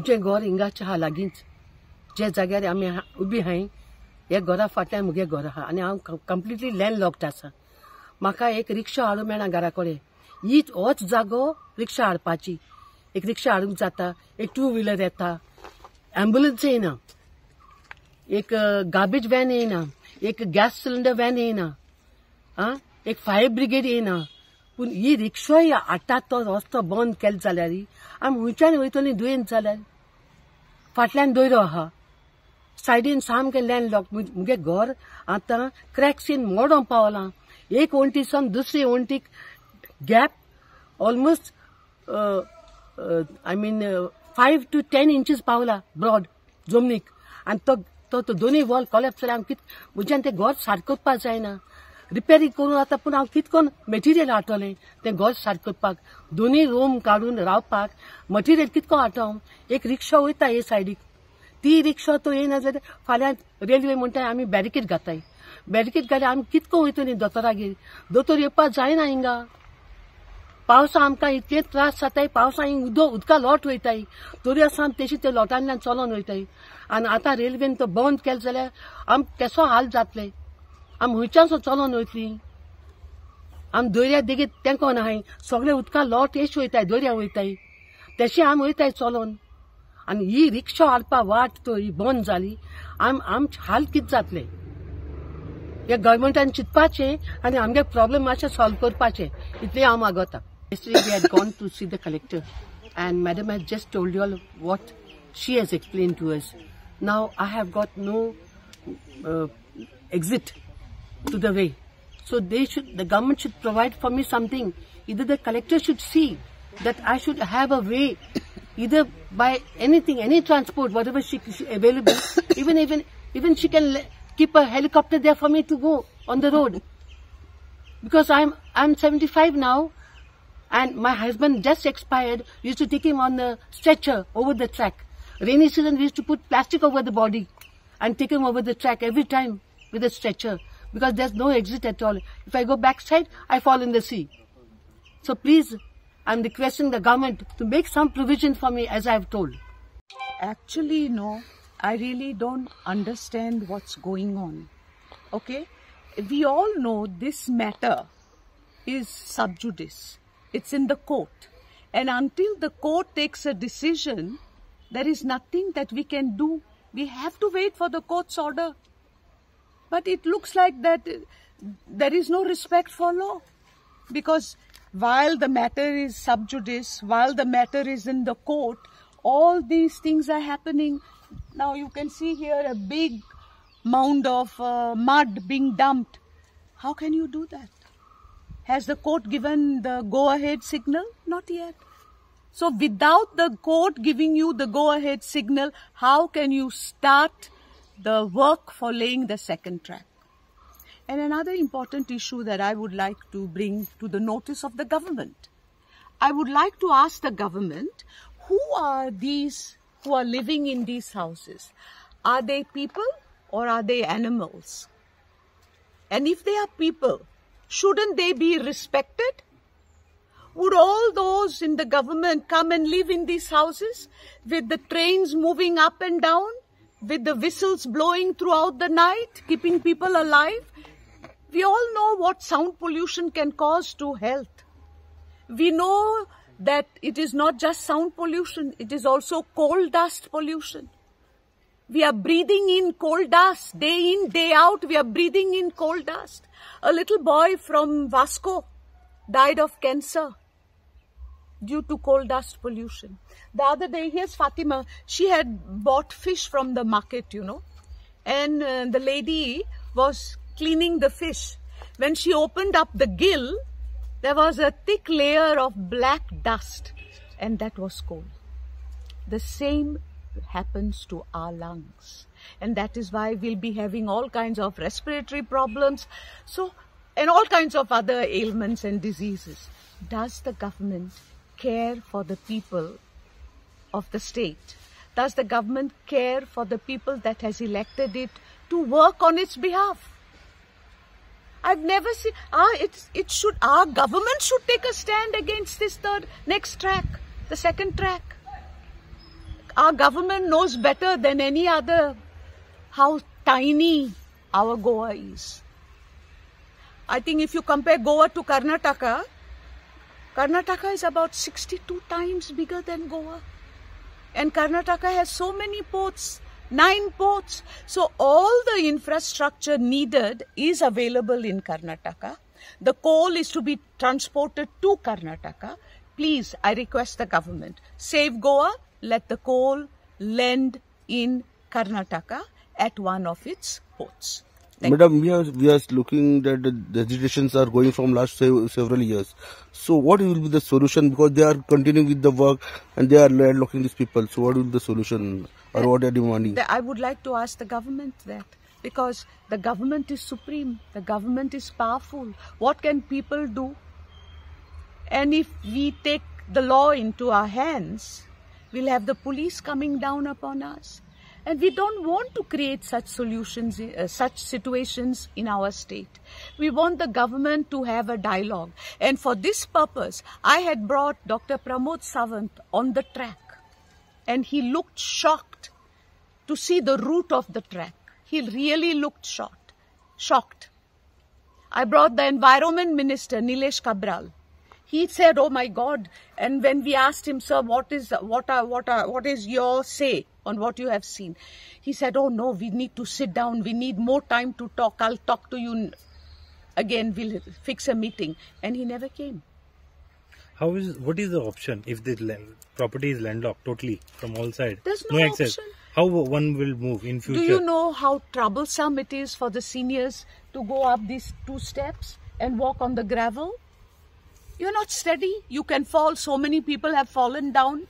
जे घर हिंगाचे हा लागींच जे जाग्यार आमी उबी हाय हे घरा फाटल्यान मुगे घर आहा आनी हांव कंप्लिटली लँड लॉक्ड आसा. म्हाका एक रिक्षा हाडूंक मेळना घरा कडेन. होच जागो रिक्षा हाडपाची. एक रिक्षा हाडूंक जाता, एक 2 व्हिलर येता, एम्ब्युलन्स येना, एक गार्बेज वॅन येना, एक गॅस सिलिंडर वॅन येना, एक फायर ब्रिगेड येना. पूण ही रिक्षाय हाडटा तो रस्तो बंद केलो जाल्यार आमी हुंयच्यान वयतली दुयेंत जाल्यार. फाटल्यान दोयरो आहा, सायडीन सामकें लँड लॉक. मुगे घर आतां क्रॅक्सीन मोडों पावलां. एक वण्टीसान दुसरी वण्टीक गॅप ऑलमोस्ट 5 to 10 inches पावला ब्रॉड जमनीक. आनी तो दोनूय वॉल कॉलेप्स जाल्यार म्हज्यान तें घर सारको करपाक जायना. रिपेरी करून आतां पूण हांव कितकोन मटेरियल हाडटलें तें घर सारको करपाक. दोनूय रूम काडून रावपाक मटेरियल कितको हाडटों. एक रिक्षा वयता हे सायडीक, ती रिक्षा तो येना जाल्यार फाल्यां रेल्वे म्हणटा आमी बॅरिकेड घाताय. बॅरिकेड घाल्यार आमी कितको वयतलीं दोतोरागेर. दोतोर येवपाक जायना हिंगा. पावसा आमकां इतके त्रास जाताय. पावसा उदका लोट वयताय. तरी आसा आमी तेशी त्या लोटांतल्यान चलोन वयताय. आनी आतां रेल्वेन तो बंद केलो जाल्यार आम केसो हाल जातले. आमी हुंयच्यान चलोन वयतलीं. आमी दोर्या देगेर तेंको नाहाय. सगळे उदका लोट एश वयताय, दोर्या वयताय. तेशें आमी वयताय चलोन. आनी ही रिक्षा हाडपा वाट तो ही बंद जाली. आमचे हाल कितें जातले. हे गव्हर्मेंटान चिंतपाचें आनी आमगे प्रॉब्लेम मातशें सॉल्व करपाचें. इतलें हांव मागोतां. Yesterday we had gone to see the collector and madam has just told you all what she has explained to us. Now I have got no exit to the way. So the government should provide for me something. Either the collector should see that I should have a way, either by anything, any transport, whatever she available. even she can keep a helicopter there for me to go on the road. Because I'm 75 now. And my husband just expired. We used to take him on the stretcher over the track. Rainy season, we used to put plastic over the body and take him over the track every time with a stretcher because there's no exit at all. If I go backside, I fall in the sea. So please, I'm requesting the government to make some provision for me as I've told. Actually, no, I really don't understand what's going on. Okay? We all know this matter is sub judice. It's in the court. And until the court takes a decision, there is nothing that we can do. We have to wait for the court's order. But it looks like that there is no respect for law. Because while the matter is sub judice, while the matter is in the court, all these things are happening. Now you can see here a big mound of mud being dumped. How can you do that? Has the court given the go-ahead signal? Not yet. So without the court giving you the go-ahead signal, how can you start the work for laying the second track? And another important issue that I would like to bring to the notice of the government. I would like to ask the government, who are these who are living in these houses? Are they people or are they animals? And if they are people, shouldn't they be respected? Would all those in the government come and live in these houses with the trains moving up and down, with the whistles blowing throughout the night, keeping people alive? We all know what sound pollution can cause to health. We know that it is not just sound pollution, it is also coal dust pollution. We are breathing in coal dust. Day in, day out, we are breathing in coal dust. A little boy from Vasco died of cancer due to coal dust pollution. The other day, here's Fatima. She had bought fish from the market, you know. And the lady was cleaning the fish. When she opened up the gill, there was a thick layer of black dust. And that was coal. The same happens to our lungs, and that is why we'll be having all kinds of respiratory problems, and all kinds of other ailments and diseases. Does the government care for the people of the state? Does the government care for the people that has elected it to work on its behalf? I've never seen. Our government should take a stand against this next track, the second track. our government knows better than any other how tiny our Goa is. I think if you compare Goa to Karnataka, Karnataka is about 62 times bigger than Goa. And Karnataka has so many ports, 9 ports. So all the infrastructure needed is available in Karnataka. The coal is to be transported to Karnataka. Please, I request the government, save Goa, let the coal land in Karnataka at one of its ports. Madam, we are looking that the agitations are going from last several years. So what will be the solution? Because they are continuing with the work and they are landlocking these people. So what will be the solution or what are they demanding? I would like to ask the government that, because the government is supreme, the government is powerful. What can people do? And if we take the law into our hands, we'll have the police coming down upon us. And we don't want to create such solutions, such situations in our state. We want the government to have a dialogue. And for this purpose, I had brought Dr. Pramod Sawant on the track. And he looked shocked to see the route of the track. He really looked shocked. I brought the Environment Minister, Nilesh Cabral. He said, "Oh my God!" And when we asked him, "Sir, what is your say on what you have seen?" He said, "Oh no, we need to sit down. We need more time to talk. I'll talk to you again. We'll fix a meeting." And he never came. What is the option if the property is landlocked totally from all sides? There's no access. option. How one will move in future? Do you know how troublesome it is for the seniors to go up these 2 steps and walk on the gravel? You're not steady. You can fall. So many people have fallen down,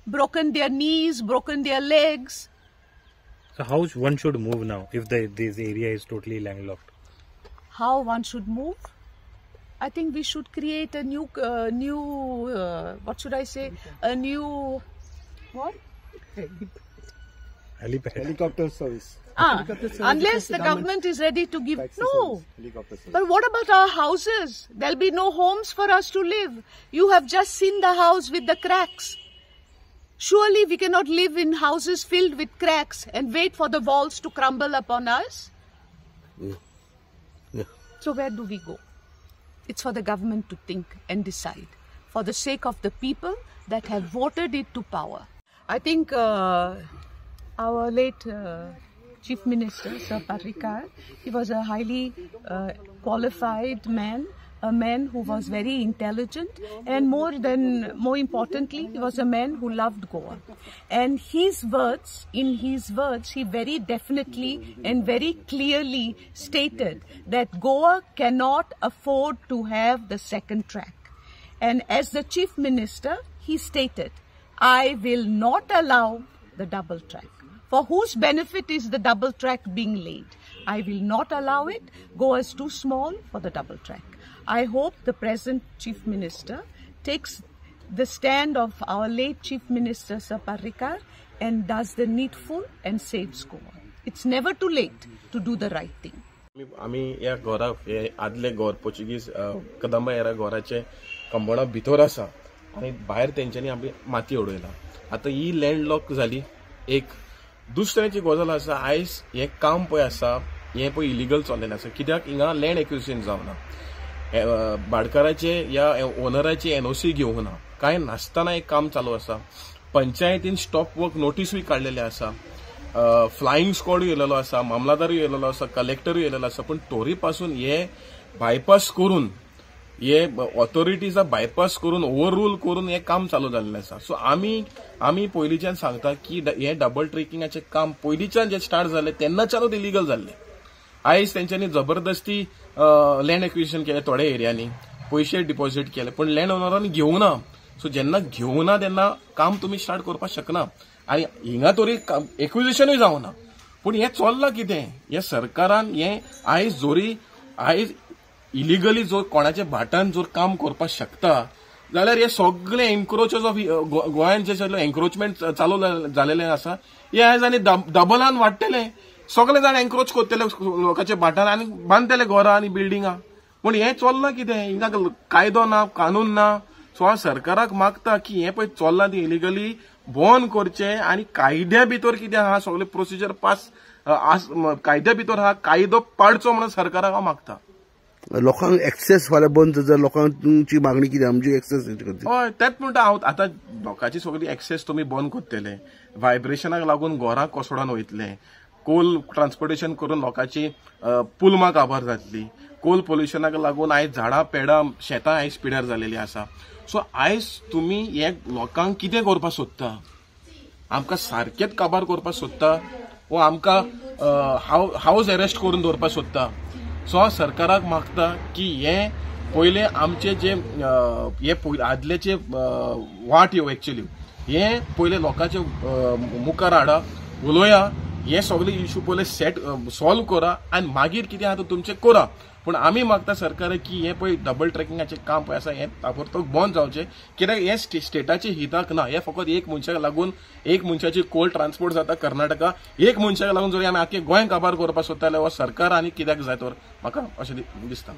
broken their knees, broken their legs. So how one should move now if this area is totally landlocked? How one should move? I think we should create a new what should I say? A new, what? Helicopter service. Unless the government is ready to give. Taxi No. service, helicopter service. But what about our houses? There'll be no homes for us to live. You have just seen the house with the cracks. Surely we cannot live in houses filled with cracks and wait for the walls to crumble upon us. Yeah. So where do we go? It's for the government to think and decide, for the sake of the people that have voted it to power. I think our late Chief Minister, Sir Parrikar, he was a highly qualified man, a man who was very intelligent, and more importantly, he was a man who loved Goa. And in his words, he very definitely and very clearly stated that Goa cannot afford to have the second track. And as the Chief Minister, he stated, "I will not allow the double track. For whose benefit is the double track being laid? I will not allow it. Goa is too small for the double track." I hope the present Chief Minister takes the stand of our late Chief Minister, Sir Parrikar, and does the needful and saves Goa. It's never too late to do the right thing. आम्ही या घरा आदले घर Portuguese Kadamba era घराचे कंपाउंडा भितर आसा आणि भायर तेंच्यांनी आमी माती उडयला. आता ही लँडलॉक जाली. एक दुसऱ्याची गजाल आसा, आयज हे काम पळय आसा हे पळय इलिगल चल्लेलें आसा. कित्याक हिंगा लँड एक्विजिशन जावना, भाडकाराचे या ओनराची एनओसी घेवंक ना, कांय नासतना एक काम चालू आसा. पंचायतीन स्टॉप वर्क नोटीसूय काडलेले आसा. फ्लाइंग स्क्वॉडूय येयलेलो आसा, मामलादारूय येयलेलो आसा, कलेक्टरूय येयलेलो आसा. पण तोरी पासून हे बायपास करून, हे ऑथॉरिटीजा बायपास करून, ओव्हर रूल करून हे काम चालू जाल्लें आसा. सो आमी पयलींच्यान सांगता की हे डबल ट्रेकिंगाचें काम पयलींच्यान जे स्टार्ट जाल्लें तेन्नाच्यानूच इलिगल जाल्लें. आयज तेंच्यांनी जबरदस्ती लँड एक्विजिशन केलें थोड्या एरियांनी, पयशे डिपॉझिट केले, पण लँड ओनरांनी घेवंक ना. सो जेन्ना घेवंक ना तेन्ना काम तुमी स्टार्ट करपाक शकना. आनी हिंगा तरी एक्विजिशनूय जावना. पूण हें चल्लां कितें? हे सरकारान हें आयज इलिगली जो कोणाच्या भाटान जर काम करपाक शकता जाल्यार हे सगळे एन्क्रोचर्स ऑफ गोंयांत जे एन्क्रोचमेंट चालू जालेले आसा हे आयज आनी डबलान वाडटले. सगळे जाण एन्क्रोच करतले लोकांच्या भाटान आनी बांदतले घरां आनी बिल्डिंगां. पूण हें चल्लां कितें? हिंगा कायदो ना, कानून ना. सो हांव सरकाराक मागता की हे पळय चल्लां ती इलिगली बंद करचें आनी कायद्या भितर कितें आहा सगळे प्रोसिजर पास कायद्या भितर हा कायदो पाडचो म्हणून सरकाराक हांव मागता. लोकांक एक्सेस फाल्यां बंद जाल्यार लोकांची मागणी कितें आमची एक्सेस हय तेच म्हणटा हांव आतां लोकांची सगळी एक्सेस तुमी बंद करतले व्हायब्रेशनाक लागून घरां कोसळोन वयतले कोल ट्रान्सपोर्टेशन करून लोकांची पुलमां काबार जातली कोल पोल्युशनाक लागून आयज झाडां पेडां शेतां आयज पिड्यार जालेली आसा. सो आयज तुमी हे लोकांक कितें करपाक सोदता आमकां सारकेंच काबार करपाक सोदता वो आमकां हावस अरेस्ट करून दवरपाक सोदता. सो हांव सरकाराक मागता की हे पयले आमचे जे हे आदलेचे वाट येव एक्चुअली हे पयले लोकांचे मुखार हाडा उलोया हे सगळे इश्यू पयले सॉल्व करा आनी मागीर कितें आहा तुमचें करा. पूण आमी मागता सरकाराक की हे पळय डबल ट्रॅकिंगाचें काम पळय आसा हें ताबडतोब बंद जावचें कित्याक हें स्टेटाच्या हिताक ना. हें फकत एक मनशाक लागून एक मनशाची कोल ट्रान्सपोर्ट जाता कर्नाटका एक मनशाक लागून जर आमी आख्खें गोंय काबार करपाक सोदता जाल्यार हो सरकार आनी कित्याक जाय तर म्हाका अशें दिसता.